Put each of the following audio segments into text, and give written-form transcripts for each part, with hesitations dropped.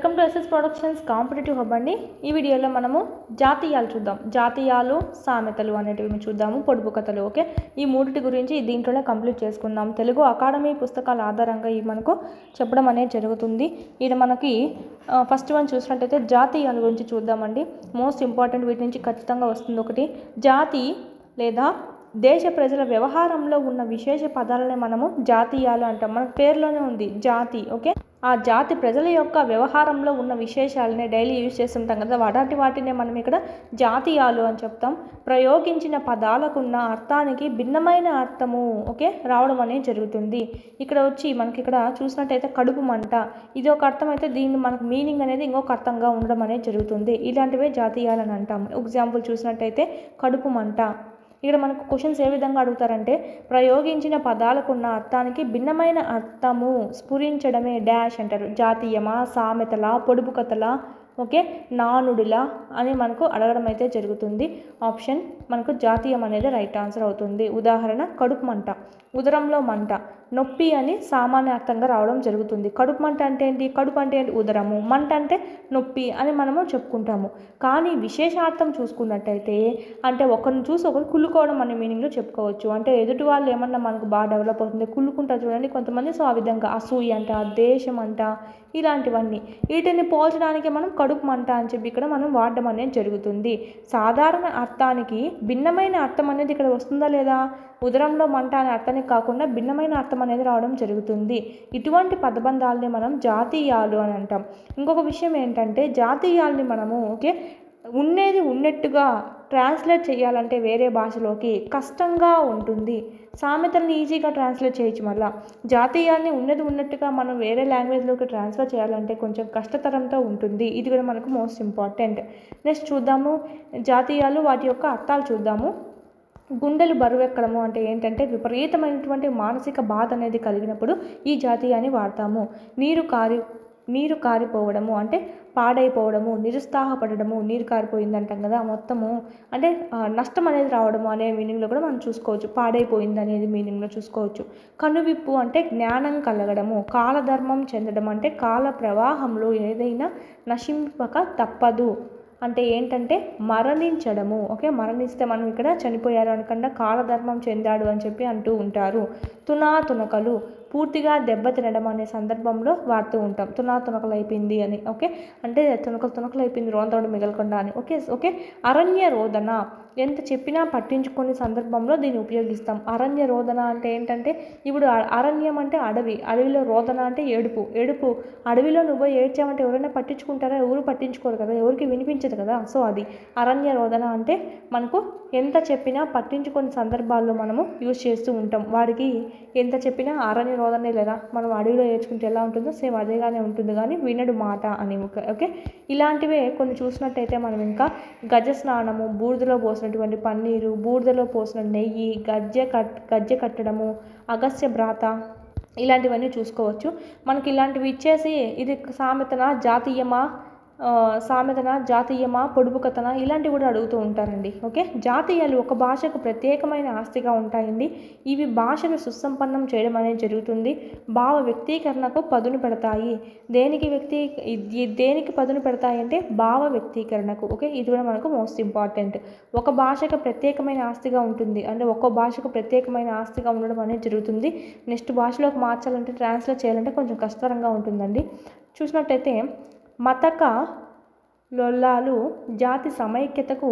Welcome to SS productions competitive hub అండి. ఈ వీడియోలో మనము జాతీయాలు చూద్దాం. జాతీయాలు, సామెతలు అనేటివి చూద్దాము, పొడుపు కథలు. ఓకే, ఈ మూడిటి గురించి దీంట్లోనే కంప్లీట్ చేసుకుందాం. తెలుగు అకాడమీ పుస్తకాల ఆధారంగా ఈ మనకు చెప్పడం అనేది జరుగుతుంది. ఇది మనకి ఫస్ట్ వన్ చూసినట్టయితే జాతీయాల గురించి చూద్దామండి. మోస్ట్ ఇంపార్టెంట్, వీటి నుంచి ఖచ్చితంగా వస్తుంది. ఒకటి, జాతి లేదా దేశ ప్రజల వ్యవహారంలో ఉన్న విశేష పదాలనే మనము జాతీయాలు అంటాం. మన పేరులోనే ఉంది జాతి. ఓకే, ఆ జాతి ప్రజల యొక్క వ్యవహారంలో ఉన్న విశేషాలనే డైలీ యూజ్ చేస్తుంటాం కదా, వాటినే మనం ఇక్కడ జాతీయాలు అని చెప్తాం. ప్రయోగించిన పదాలకున్న అర్థానికి భిన్నమైన అర్థము ఓకే రావడం అనేది జరుగుతుంది. ఇక్కడ వచ్చి మనకి ఇక్కడ చూసినట్టయితే కడుపు మంట, ఇది ఒక అర్థం అయితే దీన్ని మనకు మీనింగ్ అనేది ఇంకొక అర్థంగా ఉండడం అనేది జరుగుతుంది. ఇలాంటివే జాతీయాలు అని అంటాం. ఎగ్జాంపుల్ చూసినట్టయితే కడుపు మంట. ఇక్కడ మనకు క్వశ్చన్స్ ఏ విధంగా అడుగుతారంటే, ప్రయోగించిన పదాలకున్న అర్థానికి భిన్నమైన అర్థము స్ఫురించడమే డాష్ అంటారు. జాతీయమా, సామెతల, పొడుపు కథల, ఓకే, నానుడులా అని మనకు అడగడం అయితే జరుగుతుంది. ఆప్షన్ మనకు జాతీయం అనేది రైట్ ఆన్సర్ అవుతుంది. ఉదాహరణ, కడుపు మంట, ఉదరంలో మంట, నొప్పి అని సామాన్య అర్థంగా రావడం జరుగుతుంది. కడుపు మంట అంటే ఏంటి? కడుపు అంటే ఏంటి? ఉదరము. మంట అంటే నొప్పి అని మనము చెప్పుకుంటాము. కానీ విశేషార్థం చూసుకున్నట్టయితే అంటే ఒకరిని చూసి ఒకరు కుళ్ళుకోవడం అనే మీనింగ్లో చెప్పుకోవచ్చు. అంటే ఎదుటి వాళ్ళు ఏమన్నా మనకు బాగా డెవలప్ అవుతుంది, కుళ్ళుకుంటారు చూడండి కొంతమంది. సో ఆ విధంగా అసూయ అంట, దేశం అంట, ఇలాంటివన్నీ వీటిని పోల్చడానికి మనం కడుపు మంట అని చెప్పి ఇక్కడ మనం వాడడం అనేది జరుగుతుంది. సాధారణ అర్థానికి భిన్నమైన అర్థం అనేది ఇక్కడ వస్తుందా లేదా? ఉదరంలో మంట అనే అర్థానికి కాకుండా భిన్నమైన అర్థం అనేది రావడం జరుగుతుంది. ఇటువంటి పదబంధాలని మనం జాతీయాలు అని అంటాం. ఇంకొక విషయం ఏంటంటే, జాతీయాలని మనము ఓకే ఉన్నది ఉన్నట్టుగా ట్రాన్స్లేట్ చేయాలంటే వేరే భాషలోకి కష్టంగా ఉంటుంది. సామెతల్ని ఈజీగా ట్రాన్స్లేట్ చేయొచ్చు. మళ్ళీ జాతీయాన్ని ఉన్నది ఉన్నట్టుగా మనం వేరే లాంగ్వేజ్లోకి ట్రాన్స్ఫర్ చేయాలంటే కొంచెం కష్టతరంతో ఉంటుంది. ఇది కూడా మనకు మోస్ట్ ఇంపార్టెంట్. నెక్స్ట్ చూద్దాము జాతీయాలు, వాటి యొక్క అర్థాలు చూద్దాము. గుండెలు బరువెక్కడము అంటే ఏంటంటే విపరీతమైనటువంటి మానసిక బాధ అనేది కలిగినప్పుడు ఈ జాతీయాన్ని వాడతాము. నీరు కారిపోవడము అంటే పాడైపోవడము, నిరుత్సాహపడము, నీరు కారిపోయింది అంటాం కదా మొత్తము, అంటే నష్టం అనేది రావడము అనే మీనింగ్లో కూడా మనం చూసుకోవచ్చు. పాడైపోయింది అనేది మీనింగ్లో చూసుకోవచ్చు. కనువిప్పు అంటే జ్ఞానం కలగడము. కాలధర్మం చెందడం అంటే కాల ప్రవాహంలో ఏదైనా నశింపక తప్పదు అంటే ఏంటంటే మరణించడము. ఓకే, మరణిస్తే మనం ఇక్కడ చనిపోయారు అనకుండా కాలధర్మం చెందాడు అని చెప్పి అంటూ ఉంటారు. తునాతునకలు, పూర్తిగా దెబ్బతినడం అనే సందర్భంలో వాడుతూ ఉంటాం. తునాతునకలు అయిపోయింది అని. ఓకే, అంటే తునకలు అయిపోయింది, రోంతోడు మిగలకుండా అని. ఓకే, అరణ్య రోదన, ఎంత చెప్పినా పట్టించుకొని సందర్భంలో దీన్ని ఉపయోగిస్తాం. అరణ్య రోదన అంటే ఏంటంటే, ఇప్పుడు అరణ్యం అంటే అడవి, అడవిలో రోదన అంటే ఏడుపు. అడవిలో నువ్వు ఏడ్చామంటే ఎవరైనా పట్టించుకుంటారా? ఎవరు పట్టించుకోరు కదా, ఎవరికి వినిపించదు కదా. సో అది అరణ్య రోదన అంటే మనకు ఎంత చెప్పినా పట్టించుకొని సందర్భాల్లో మనము యూజ్ చేస్తూ ఉంటాం. వాడికి ఎంత చెప్పినా అరణ్య రోదనే లేదా, మనం అడవిలో ఏడ్చుకుంటే ఎలా ఉంటుందో సేమ్ అదేగానే ఉంటుంది, కానీ వినడు మాట అని. ఓకే, ఇలాంటివే కొన్ని చూసినట్టయితే మనం ఇంకా గజ స్నానము, బూడిదలో పోసినటువంటి పన్నీరు, బూడిదలో పోసిన నెయ్యి, గజ్జె కట్టడము, అగస్త్య భ్రాత, ఇలాంటివన్నీ చూసుకోవచ్చు. మనకి ఇలాంటివి ఇచ్చేసి ఇది సామెతన, జాతీయమా, పొడుపు కథన, ఇలాంటివి కూడా అడుగుతూ ఉంటారండి. ఓకే, జాతీయాలు ఒక భాషకు ప్రత్యేకమైన ఆస్తిగా ఉంటాయండి. ఇవి భాషను సుసంపన్నం చేయడం అనేది జరుగుతుంది. భావ వ్యక్తీకరణకు పదును పెడతాయి. దేనికి పదును పెడతాయి అంటే భావ వ్యక్తీకరణకు. ఓకే, ఇది కూడా మనకు మోస్ట్ ఇంపార్టెంట్. ఒక భాషకు ప్రత్యేకమైన ఆస్తిగా ఉంటుంది అంటే ఒక్కో భాషకు ప్రత్యేకమైన ఆస్తిగా ఉండడం అనేది జరుగుతుంది. నెక్స్ట్ భాషలోకి మార్చాలంటే, ట్రాన్స్లేట్ చేయాలంటే కొంచెం కష్టతరంగా ఉంటుందండి. చూసినట్టయితే మతక లొల్లాలు జాతి సమైక్యతకు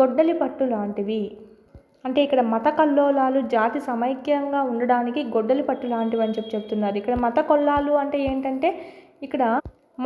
గొడ్డలి పట్టు లాంటివి. అంటే ఇక్కడ మత కల్లోలాలు జాతి సమైక్యంగా ఉండడానికి గొడ్డలి పట్టు లాంటివి అని చెప్తున్నారు. ఇక్కడ మత కొల్లాలు అంటే ఏంటంటే, ఇక్కడ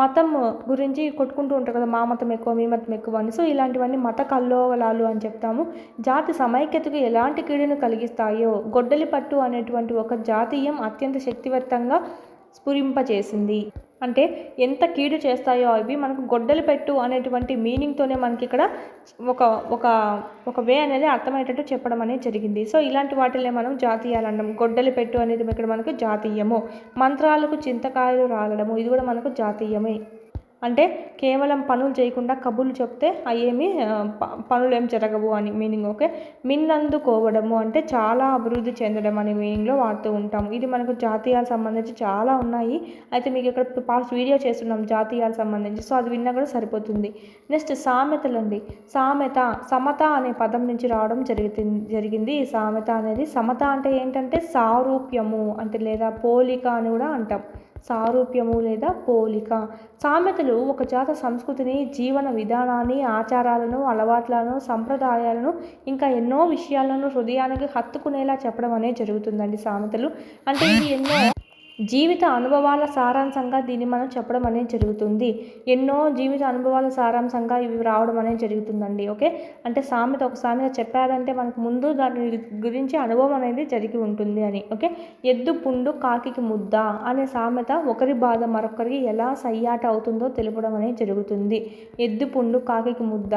మతం గురించి కొట్టుకుంటూ ఉంటారు కదా, మా మతం ఎక్కువ, మీ మతం ఎక్కువ అని. సో ఇలాంటివన్నీ మత కల్లోలాలు అని చెప్తాము. జాతి సమైక్యతకు ఎలాంటి కీడును కలిగిస్తాయో గొడ్డలి పట్టు అనేటువంటి ఒక జాతీయం అత్యంత శక్తివంతంగా స్ఫురింపచేసింది. అంటే ఎంత కీడు చేస్తాయో అవి మనకు గొడ్డలి పెట్టు అనేటువంటి మీనింగ్తోనే మనకి ఇక్కడ ఒక వే అనేది అర్థమయ్యేటట్టు చెప్పడం అనేది జరిగింది. సో ఇలాంటి వాటినే మనం జాతీయాలు అన్నాం. గొడ్డలి పెట్టు అనేది ఇక్కడ మనకు జాతీయము. మంత్రాలకు చింతకాయలు రాలడము, ఇది కూడా మనకు జాతీయమే. అంటే కేవలం పనులు చేయకుండా కబుర్లు చెప్తే అవేమి పనులు ఏం జరగవు అని మీనింగ్. ఓకే. మిన్నందుకోవడము అంటే చాలా అభివృద్ధి చెందడం అనే మీనింగ్లో వాడుతూ ఉంటాము. ఇది మనకు జాతీయాలకు సంబంధించి చాలా ఉన్నాయి. అయితే మీకు ఇక్కడ పాస్ట్ వీడియో చేస్తున్నాం జాతీయాలకు సంబంధించి, సో అది విన్నా కూడా సరిపోతుంది. నెక్స్ట్ సామెతలండి. సామెత సమత అనే పదం నుంచి రావడం జరిగింది. ఈ సామెత అనేది సమత అంటే ఏంటంటే సారూప్యము అంటే లేదా పోలిక అని కూడా అంటాం. సారూప్యము లేదా పోలిక. సామెతలు ఒక జాత సంస్కృతిని, జీవన విధానాన్ని, ఆచారాలను, అలవాట్లను, సంప్రదాయాలను ఇంకా ఎన్నో విషయాలను హృదయానికి హత్తుకునేలా చెప్పడం అనేది జరుగుతుందండి. సామెతలు అంటే ఇది ఎన్నో జీవిత అనుభవాల సారాంశంగా దీన్ని మనం చెప్పడం అనేది జరుగుతుంది. ఎన్నో జీవిత అనుభవాల సారాంశంగా ఇవి రావడం అనేది జరుగుతుందండి. ఓకే. అంటే సామెత ఒక సామెత చెప్పారంటే మనకు ముందు దాని గురించి అనుభవం అనేది జరిగి ఉంటుంది అని. ఓకే. ఎద్దు పుండు కాకికి ముద్ద అనే సామెత ఒకరి బాధ మరొకరికి ఎలా సయ్యాట అవుతుందో తెలుపడం అనేది జరుగుతుంది. ఎద్దు పుండు కాకికి ముద్ద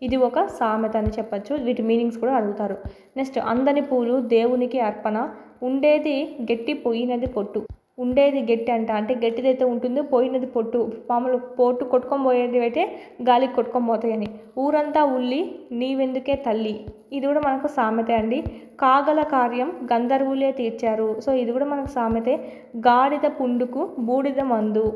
ఇది ఒక సామెత అని చెప్పచ్చు. వీటి మీనింగ్స్ కూడా అడుగుతారు. నెక్స్ట్ అందని పూలు దేవునికి అర్పణ. ఉండేది గట్టి పోయినది పొట్టు. ఉండేది గట్టి అంటే గట్టిదైతే ఉంటుంది, పోయినది పొట్టు. మామూలు పొట్టు కొట్టుకొని పోయేది అయితే గాలికి కొట్టుకొని పోతాయని. ఊరంతా ఉల్లి నీవెందుకే తల్లి ఇది కూడా మనకు సామెతే అండి. కాగల కార్యం గంధర్వులే తీర్చారు. సో ఇది కూడా మనకు సామెతే. గాడిద పుండుకు బూడిద మందు.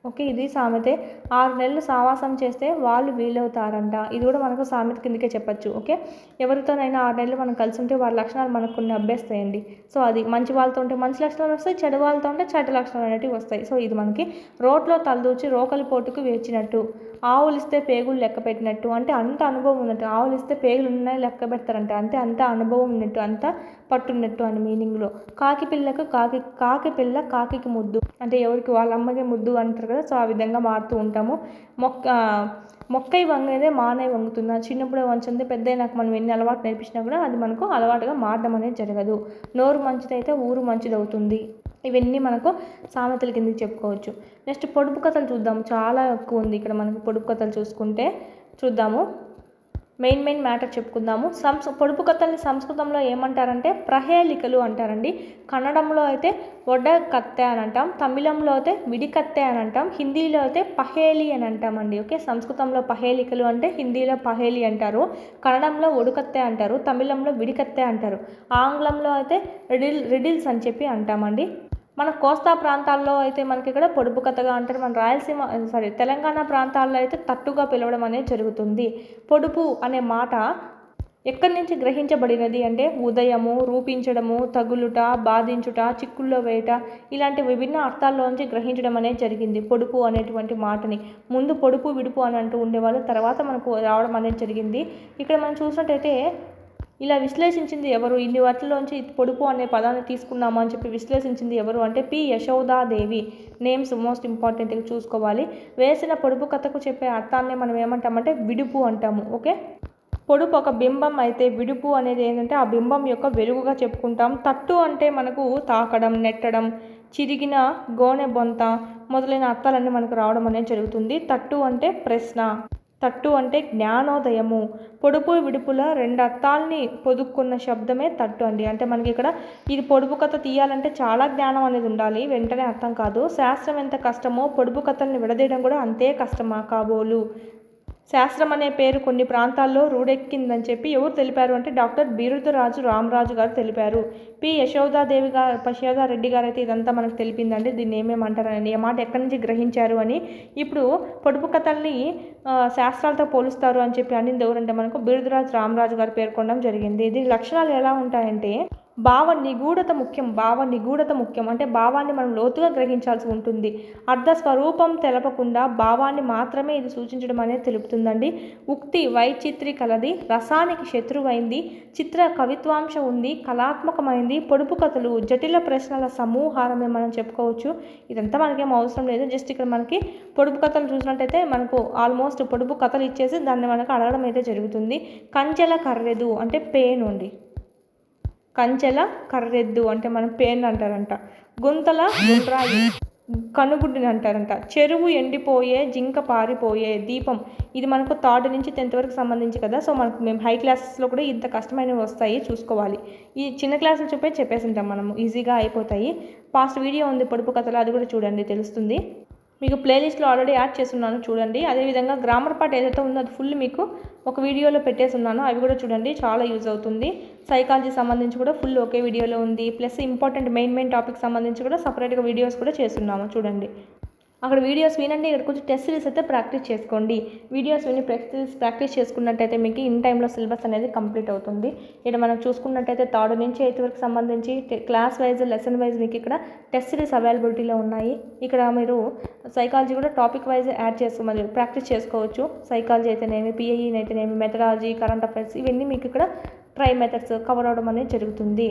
ఓకే. ఇది సామెతే. 6 నెలలు సావాసం చేస్తే వాళ్ళు వీలవుతారంట. ఇది కూడా మనకు సామెత కిందకే చెప్పచ్చు. ఓకే. ఎవరితోనైనా 6 నెలలు మనం కలిసి ఉంటే వాళ్ళ లక్షణాలు మనకు కొన్ని అభ్యస్తాయండి. సో అది మంచి వాళ్ళతో ఉంటే మంచి లక్షణాలు వస్తాయి, చెడు వాళ్ళతో ఉంటే చెడు లక్షణాలు అనేవి వస్తాయి. సో ఇది మనకి రోట్లో తలదూచి రోకలి పోటుకు వేచినట్టు. ఆవులిస్తే పేగులు లెక్క పెట్టినట్టు అంటే అంత అనుభవం ఉన్నట్టు. ఆవులిస్తే పేగులు ఉన్నాయి లెక్క పెడతారంట అంటే అంత అనుభవం ఉన్నట్టు, అంత పట్టున్నట్టు అని మీనింగ్లో. కాకి పిల్లకు కాకి పిల్ల కాకికి ముద్దు అంటే ఎవరికి వాళ్ళ అమ్మకి ముద్దు అంటారు కదా. సో ఆ విధంగా మారుతూ ఉంటాము. మొక్కై వంగేదే మానై వంగుతుందా. చిన్నప్పుడే వంచింది పెద్ద నాకు మనం ఎన్ని అలవాటు నేర్పించినా కూడా అది మనకు అలవాటుగా మారడం అనేది జరగదు. నోరు మంచిదైతే ఊరు మంచిదవుతుంది. ఇవన్నీ మనకు సామెతల కిందకి చెప్పుకోవచ్చు. నెక్స్ట్ పొడుపు కథలు చూద్దాము. చాలా ఎక్కువ ఉంది ఇక్కడ మనకు పొడుపు కథలు చూద్దాము. మెయిన్ మ్యాటర్ చెప్పుకుందాము. పొడుపు కథల్ని సంస్కృతంలో ఏమంటారంటే ప్రహేళికలు అంటారండి. కన్నడంలో అయితే ఒడకత్తె అని అంటాం, తమిళంలో అయితే విడికత్తె అని అంటాం, హిందీలో అయితే పహేలి అని అంటామండి. ఓకే. సంస్కృతంలో పహేళికలు అంటే హిందీలో పహేలి అంటారు, కన్నడంలో ఒడుకత్తె అంటారు, తమిళంలో విడికత్తె అంటారు, ఆంగ్లంలో అయితే రిడిల్స్ అని చెప్పి అంటామండి. మన కోస్తా ప్రాంతాల్లో అయితే మనకి ఇక్కడ పొడుపు కథగా అంటారు. మన తెలంగాణ ప్రాంతాల్లో అయితే తట్టుగా పిలవడం అనేది జరుగుతుంది. పొడుపు అనే మాట ఎక్కడి నుంచి గ్రహించబడినది అంటే ఉదయము, రూపించడము, తగులుట, బాధించుట, చిక్కుల్లో వేయట ఇలాంటి విభిన్న అర్థాల్లోంచి గ్రహించడం అనేది జరిగింది. పొడుపు అనేటువంటి మాటని ముందు పొడుపు విడుపు అని అంటూ ఉండేవాళ్ళు, తర్వాత మనకు రావడం అనేది జరిగింది. ఇక్కడ మనం చూసినట్టయితే ఇలా విశ్లేషించింది ఎవరు, ఇన్ని వాటిలోంచి పొడుపు అనే పదాన్ని తీసుకున్నాము అని చెప్పి విశ్లేషించింది ఎవరు అంటే పి యశోదాదేవి. నేమ్స్ మోస్ట్ ఇంపార్టెంట్గా చూసుకోవాలి. వేసిన పొడుపు కథకు చెప్పే అర్థాన్ని మనం ఏమంటామంటే విడుపు అంటాము. ఓకే. పొడుపు ఒక బింబం అయితే విడుపు అనేది ఏంటంటే ఆ బింబం యొక్క వెలుగుగా చెప్పుకుంటాం. తట్టు అంటే మనకు తాకడం, నెట్టడం, చిరిగిన గోనె బొంత మొదలైన అర్థాలన్నీ మనకు రావడం అనేది జరుగుతుంది. తట్టు అంటే ప్రశ్న, తట్టు అంటే జ్ఞానోదయము. పొడుపు విడుపుల 2 అర్థాలని పొదుక్కున్న శబ్దమే తట్టు అండి. అంటే మనకి ఇక్కడ ఇది పొడుపు కథ తీయాలంటే చాలా జ్ఞానం అనేది ఉండాలి, వెంటనే అర్థం కాదు. శాస్త్రం ఎంత కష్టమో పొడుపు కథల్ని విడదీయడం కూడా అంతే కష్టమా కాబోలు. శాస్త్రం అనే పేరు కొన్ని ప్రాంతాల్లో రూడెక్కిందని చెప్పి ఎవరు తెలిపారు అంటే డాక్టర్ బిరుదురాజు రామరాజు గారు తెలిపారు. పి యశోదారెడ్డి గారు అయితే ఇదంతా మనకు తెలిపిందండి. దీన్ని ఏమేమంటారని, ఈ మాట ఎక్కడి నుంచి గ్రహించారు అని. ఇప్పుడు పొడుపు కథల్ని శాస్త్రాలతో పోలుస్తారు అని చెప్పి అనింది ఎవరంటే మనకు బిరుదురాజు రామరాజు గారు పేర్కొనడం జరిగింది. దీని లక్షణాలు ఎలా ఉంటాయంటే భావ నిగూఢత ముఖ్యం అంటే భావాన్ని మనం లోతుగా గ్రహించాల్సి ఉంటుంది. అర్థ స్వరూపం తెలపకుండా భావాన్ని మాత్రమే ఇది సూచించడం అనేది తెలుపుతుందండి. ఉక్తి వైచిత్రి కలది, రసానికి శత్రువైంది, చిత్ర కవిత్వాంశం ఉంది, కళాత్మకమైంది. పొడుపు కథలు జటిల ప్రశ్నల సమూహారమే మనం చెప్పుకోవచ్చు. ఇదంతా మనకేం అవసరం లేదు. జస్ట్ ఇక్కడ మనకి పొడుపు కథలు చూసినట్టయితే మనకు ఆల్మోస్ట్ పొడుపు కథలు ఇచ్చేసి దాన్ని మనకు అడగడం అయితే జరుగుతుంది. కంచెల కర్రెదు అంటే పేను అండి. కంచెల కర్రెద్దు అంటే మనం పేన్ అంటారంట. గుంతల గుండ్రాయి కనుగుడ్డిని అంటారంట. చెరువు ఎండిపోయే జింక పారిపోయే దీపం. ఇది మనకు 3rd నుంచి 10th వరకు సంబంధించి కదా. సో మనకు మేము హై క్లాసెస్లో కూడా ఇంత కష్టమైనవి వస్తాయి, చూసుకోవాలి. ఈ చిన్న క్లాసులు చెప్పేసి ఉంటాం మనము, ఈజీగా అయిపోతాయి. పాస్ట్ వీడియో ఉంది పొడుపు కథలు, అది కూడా చూడండి తెలుస్తుంది. మీకు ప్లేలిస్ట్లో ఆల్రెడీ యాడ్ చేస్తున్నాను చూడండి. అదేవిధంగా గ్రామర్ పార్ట్ ఏదైతే ఉందో అది ఫుల్ మీకు ఒక వీడియోలో పెట్టేస్తున్నాను, అవి కూడా చూడండి, చాలా యూజ్ అవుతుంది. సైకాలజీ సంబంధించి కూడా ఫుల్ ఒకే వీడియోలో ఉంది. ప్లస్ ఇంపార్టెంట్ మెయిన్ టాపిక్ సంబంధించి కూడా సపరేట్గా వీడియోస్ కూడా చేస్తున్నాము చూడండి. అక్కడ వీడియోస్ వినండి, ఇక్కడ కొంచెం టెస్ట్ సిరీస్ అయితే ప్రాక్టీస్ చేసుకోండి. వీడియోస్ విని ప్రాక్టీస్ చేసుకున్నట్టయితే మీకు ఇన్ టైంలో సిలబస్ అనేది కంప్లీట్ అవుతుంది. ఇక్కడ మనం చూసుకున్నట్టయితే 3rd నుంచి 8th వరకు సంబంధించి క్లాస్ వైజ్ లెసన్ వైజ్ మీకు ఇక్కడ టెస్ట్ సిరీస్ అవైలబిలిటీలో ఉన్నాయి. ఇక్కడ మీరు సైకాలజీ కూడా టాపిక్ వైజ్ యాడ్ చేసుకోమని ప్రాక్టీస్ చేసుకోవచ్చు. సైకాలజీ అయితేనేమి, పిఐఈ అయితేనేమి, మెథడాలజీ, కరెంట్ అఫైర్స్ ఇవన్నీ మీకు ఇక్కడ ట్రై మెథడ్స్ కవర్ అవడం అనేది జరుగుతుంది.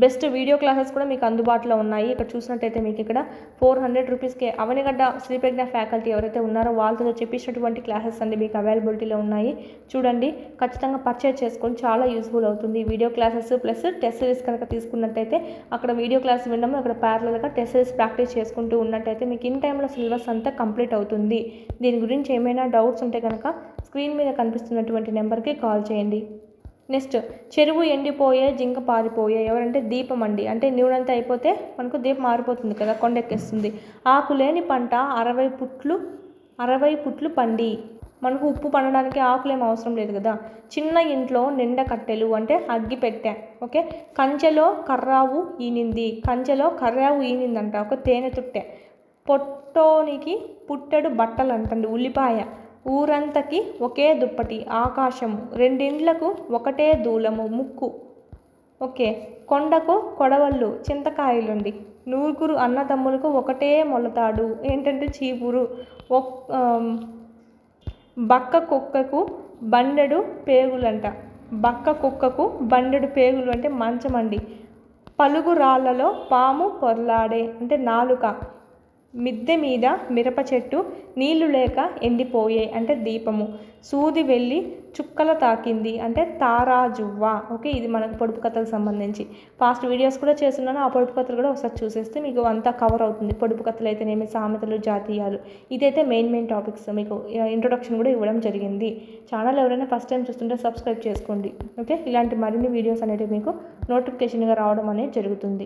బెస్ట్ వీడియో క్లాసెస్ కూడా మీకు అందుబాటులో ఉన్నాయి. ఇక్కడ చూసినట్టయితే మీకు ఇక్కడ 400 రూపీస్కే అవనిగడ్డ శ్రీప్రజ్ఞ ఫ్యాకల్టీ ఎవరైతే ఉన్నారో వాళ్ళతో చెప్పించినటువంటి క్లాసెస్ అన్ని మీకు అవైలబిలిటీలో ఉన్నాయి. చూడండి, ఖచ్చితంగా పర్చేజ్ చేసుకొని చాలా యూస్ఫుల్ అవుతుంది. Video classes plus test series కనుక తీసుకున్నట్టయితే అక్కడ వీడియో క్లాస్ వినడం, అక్కడ ప్యారలల్గా టెస్ట్ సిరీస్ ప్రాక్టీస్ చేసుకుంటూ ఉన్నట్టయితే మీకు ఇన్ టైంలో సిలబస్ అంతా కంప్లీట్ అవుతుంది. దీని గురించి ఏమైనా డౌట్స్ ఉంటే కనుక స్క్రీన్ మీద కనిపిస్తున్నటువంటి నెంబర్కి కాల్ చేయండి. నెక్స్ట్, చెరువు ఎండిపోయే జింక పారిపోయే ఎవరంటే దీపం అండి. అంటే నీళ్ళంతా అయిపోతే మనకు దీపం మారిపోతుంది కదా, కొండెక్కేస్తుంది. ఆకులేని పంట 60 పుట్లు పండి. మనకు ఉప్పు పండడానికి ఆకులేం అవసరం లేదు కదా. చిన్న ఇంట్లో నిండ కట్టెలు అంటే అగ్గి పెట్టా. ఓకే, కంచెలో కర్రావు ఈనిందంట ఒక తేనె తుట్టె. పొట్టోనికి పుట్టెడు బట్టలు అంటండి ఉల్లిపాయ. ఊరంతకి ఒకే దుప్పటి ఆకాశము. 2 ఇండ్లకు ఒకటే దూలము ముక్కు. ఓకే, కొండకు కొడవళ్ళు చింతకాయలుండి. 9 అన్నదమ్ములకు ఒకటే మొలతాడు ఏంటంటే చీపురు. బక్క కుక్కకు బండెడు పేగులంట. బక్క కుక్కకు బండెడు పేగులు అంటే మంచమండి. పలుగు రాళ్లలో పాము పొర్లాడే అంటే నాలుక. మిద్దె మీద మిరప చెట్టు నీళ్లు లేక ఎండిపోయే అంటే దీపము. సూది వెళ్ళి చుక్కల తాకింది అంటే తారాజువ్వ. ఓకే, ఇది మనకు పొడుపు కథలకు సంబంధించి పాస్ట్ వీడియోస్ కూడా చేస్తున్నాను. ఆ పొడుపు కథలు కూడా ఒకసారి చూసేస్తే మీకు అంతా కవర్ అవుతుంది. పొడుపు కథలు అయితేనేమి, సామెతలు, జాతీయాలు, ఇదైతే మెయిన్ టాపిక్స్. మీకు ఇంట్రొడక్షన్ కూడా ఇవ్వడం జరిగింది. ఛానల్ ఎవరైనా ఫస్ట్ టైం చూస్తుంటే సబ్స్క్రైబ్ చేసుకోండి. ఓకే, ఇలాంటి మరిన్ని వీడియోస్ అనేవి మీకు నోటిఫికేషన్గా రావడం అనేది జరుగుతుంది.